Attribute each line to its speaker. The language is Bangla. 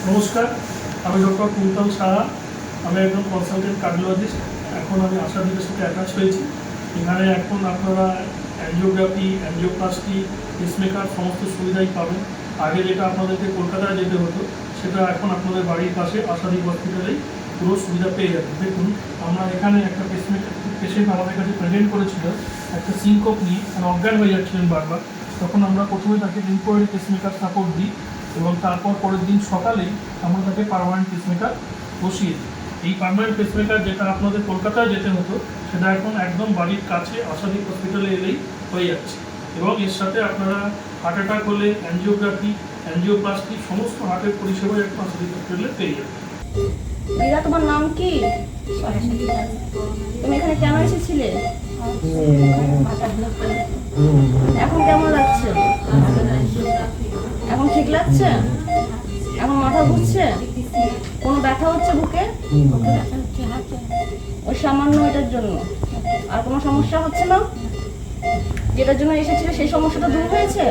Speaker 1: নমস্কার, আমি ডক্টর কুন্তল সাহা। আমি একজন কনসালটেন্ট কার্ডিওলজিস্ট। এখন আমি আশাদীপের সাথে অ্যাটাচ হয়েছি। এখানে এখন আপনারা অ্যাঞ্জিওগ্রাফি, অ্যাঞ্জিওপ্লাস্টি, পেসমেকার সমস্ত সুবিধাই পাবেন। আগে যেটা আপনাদেরকে কলকাতায় যেতে হতো, সেটা এখন আপনাদের বাড়ির পাশে আশাদীপ হসপিটালেই পুরো সুবিধা পেয়ে যাবেন। দেখুন, আমরা এখানে একটা পেসমেকার পেশেন্ট আমাদের কাছে প্রেজেন্ট করেছিল একটা সিনকোপ নিয়ে, মানে অজ্ঞান হয়ে যাচ্ছিলেন বারবার। তখন আমরা প্রথমে তাকে টেম্পোরারি পেসমেকার সাপোর্ট দিই এবং তারপর পরের দিন সকালেই আমরা তাকে পার্মানেন্ট পেসমেকার বসিয়ে দিই। এই পার্মানেন্ট পেসমেকার যেটা আপনাদের কলকাতায় যেতে হতো, সেটা এখন একদম বাড়ির কাছে আশাদীপ হসপিটালে এলেই হয়ে যাচ্ছে। এবং এর সাথে আপনারা হার্ট অ্যাটাক হলে অ্যাঞ্জিওগ্রাফি, অ্যাঞ্জিওপ্লাস্টি সমস্ত হার্টের পরিষেবা এখন আশাদীপ হসপিটালে পেয়ে যাবে।
Speaker 2: দিদা, তোমার নাম কি? তুমি এখানে কেন এসেছিলে? এখন কেমন লাগছে? এখন ঠিক লাগছে? এখন মাথা ঘুরছে? কোনো ব্যথা হচ্ছে বুকে? ওই সামান্য এটার জন্য? আর কোনো সমস্যা হচ্ছে না? যেটার জন্য এসেছিলে সেই সমস্যাটা দূর হয়েছে?